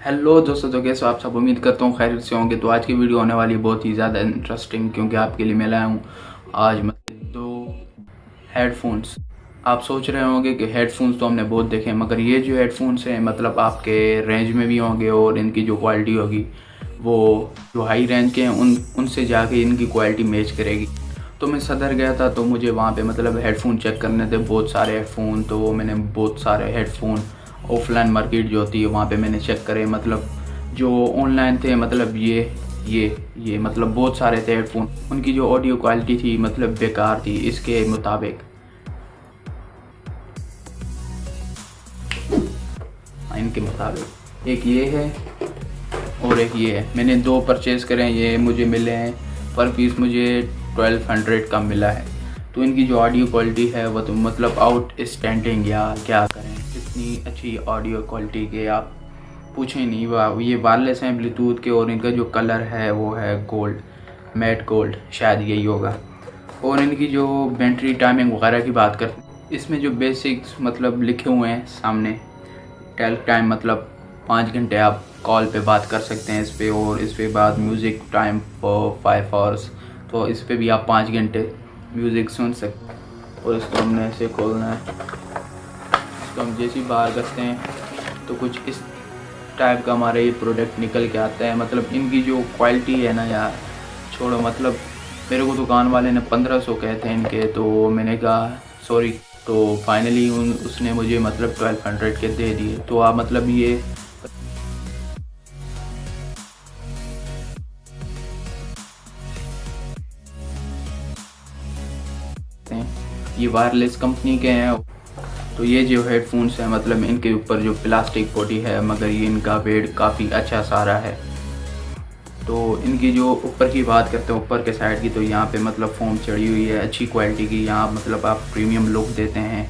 Hello दोस्तों, तो कैसे हो आप सब। उम्मीद करता हूँ खैरियत से होंगे। तो आज की वीडियो होने वाली है बहुत ही ज़्यादा इंटरेस्टिंग, क्योंकि आपके लिए मैं लाया हूँ आज मतलब 2 हेडफोन्स। आप सोच रहे होंगे कि हेडफोन्स तो हमने बहुत देखे हैं, मगर ये जो हेडफोन्स हैं मतलब आपके रेंज में भी होंगे और इनकी जो क्वालिटी होगी वो जो हाई रेंज के हैं उनसे जाके इनकी क्वालिटी मैच करेगी। तो मैं सदर गया था, तो मुझे वहाँ पे मतलब हेडफोन चेक करने थे, बहुत सारे हेडफोन। तो मैंने बहुत सारे हेडफोन ऑफलाइन मार्केट जो होती है वहाँ पे मैंने चेक करे, मतलब जो ऑनलाइन थे मतलब ये मतलब बहुत सारे थे हेडफोन। उनकी जो ऑडियो क्वालिटी थी मतलब बेकार थी इसके मुताबिक। इनके मुताबिक एक ये है और एक ये है। मैंने 2 परचेज़ करे हैं, ये मुझे मिले हैं पर पीस मुझे 1200 का मिला है। तो इनकी जो ऑडियो क्वालिटी है वो तो मतलब आउट स्टैंडिंग, या क्या करें, इतनी अच्छी ऑडियो क्वालिटी के आप पूछें नहीं। ये वायरलेस हैं ब्लूटूथ के, और इनका जो कलर है वो है गोल्ड, मैट गोल्ड, शायद यही होगा। और इनकी जो बैटरी टाइमिंग वगैरह की बात करते हैं, इसमें जो बेसिक्स मतलब लिखे हुए हैं सामने, टैल्क टाइम मतलब 5 घंटे आप कॉल पे बात कर सकते हैं इस पर। और इस पे बाद म्यूज़िक टाइम फॉर 5 आवर्स, तो इस पे भी आप 5 घंटे म्यूज़िक सुन सकते हैं। और इसको हमने ऐसे खोलना है, इसको हम जैसे ही बाहर करते हैं तो कुछ इस टाइप का हमारा ये प्रोडक्ट निकल के आता है। मतलब इनकी जो क्वालिटी है ना यार, छोड़ो। मतलब मेरे को दुकान वाले ने 1500 कहे थे इनके, तो मैंने कहा सॉरी। तो फाइनली उसने मुझे मतलब 1200 के दे दिए। तो आप मतलब ये वायरलेस कंपनी के हैं। तो ये जो हेडफोन्स हैं मतलब इनके ऊपर जो प्लास्टिक बॉडी है, मगर ये इनका वेट काफ़ी अच्छा सारा है। तो इनकी जो ऊपर की बात करते हैं, ऊपर के साइड की, तो यहाँ पे मतलब फोम चढ़ी हुई है अच्छी क्वालिटी की। यहाँ मतलब आप प्रीमियम लुक देते हैं।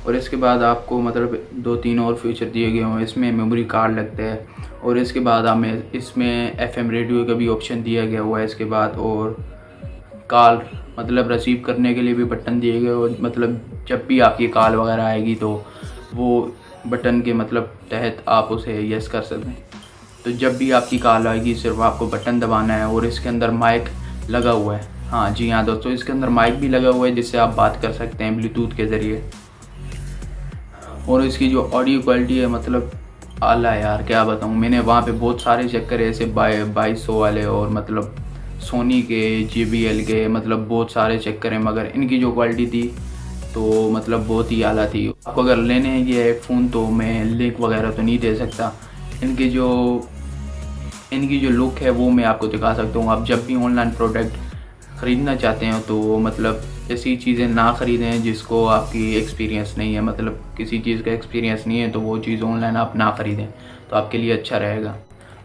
और इसके बाद आपको मतलब 2-3 और फीचर दिए गए हों। इसमें मेमोरी कार्ड लगता है, और इसके बाद हमें इसमें FM रेडियो का भी ऑप्शन दिया गया हुआ है। इसके बाद और कॉल मतलब रिसीव करने के लिए भी बटन दिए गए, और मतलब जब भी आपकी कॉल वगैरह आएगी तो वो बटन के मतलब तहत आप उसे यस कर सकते हैं। तो जब भी आपकी कॉल आएगी सिर्फ आपको बटन दबाना है। और इसके अंदर माइक लगा हुआ है। हाँ जी हाँ दोस्तों, इसके अंदर माइक भी लगा हुआ है जिससे आप बात कर सकते हैं ब्लूटूथ के ज़रिए। और इसकी जो ऑडियो क्वालिटी है मतलब आला यार, क्या बताऊँ। मैंने वहाँ पे बहुत सारे चेक करे ऐसे 2200 वाले, और मतलब सोनी के, JBL के, मतलब बहुत सारे चेक करे, मगर इनकी जो क्वालिटी थी तो मतलब बहुत ही आला थी। आपको अगर लेने हैं ये हेडफोन तो मैं लिंक वगैरह तो नहीं दे सकता। इनकी जो लुक है वो मैं आपको दिखा सकता हूँ। आप जब भी ऑनलाइन प्रोडक्ट ख़रीदना चाहते हो तो मतलब ऐसी चीज़ें ना ख़रीदें जिसको आपकी एक्सपीरियंस नहीं है। मतलब किसी चीज़ का एक्सपीरियंस नहीं है तो वो चीज़ ऑनलाइन आप ना ख़रीदें, तो आपके लिए अच्छा रहेगा।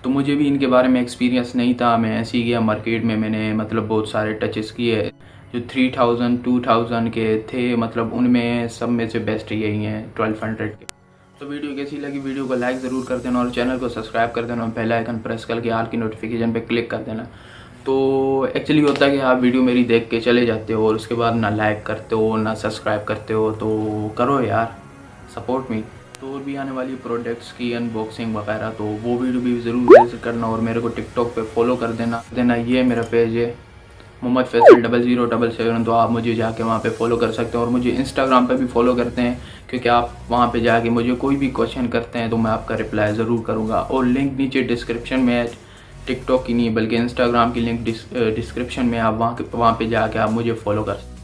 तो मुझे भी इनके बारे में एक्सपीरियंस नहीं था, मैं ऐसे ही गया मार्केट में। मैंने मतलब बहुत सारे टचेस किए जो 3000 2000 के थे, मतलब उनमें सब में से बेस्ट यही हैं 1200 के। तो वीडियो कैसी लगी, वीडियो को लाइक ज़रूर कर देना, और चैनल को सब्सक्राइब कर देना, और बेल आइकन प्रेस करके ऑल की नोटिफिकेशन पे क्लिक कर देना। तो एक्चुअली होता है कि आप वीडियो मेरी देख के चले जाते हो और उसके बाद ना लाइक करते हो ना सब्सक्राइब करते हो, तो करो यार, सपोर्ट मी। तो और भी आने वाली प्रोडक्ट्स की अनबॉक्सिंग वगैरह, तो वो वीडियो भी ज़रूर विजिट करना। और मेरे को टिकटॉक पे फॉलो कर देना। ये मेरा पेज है मोहम्मद फैसल 0077, तो आप मुझे जाके वहाँ पे फॉलो कर सकते हैं। और मुझे इंस्टाग्राम पे भी फॉलो करते हैं, क्योंकि आप वहाँ पे जाके मुझे कोई भी क्वेश्चन करते हैं तो मैं आपका रिप्लाई ज़रूर करूँगा। और लिंक नीचे डिस्क्रिप्शन में है, टिकटॉक की नहीं बल्कि इंस्टाग्राम की लिंक डिस्क्रिप्शन में। आप वहाँ पे जाके आप मुझे फॉलो कर सकते हैं।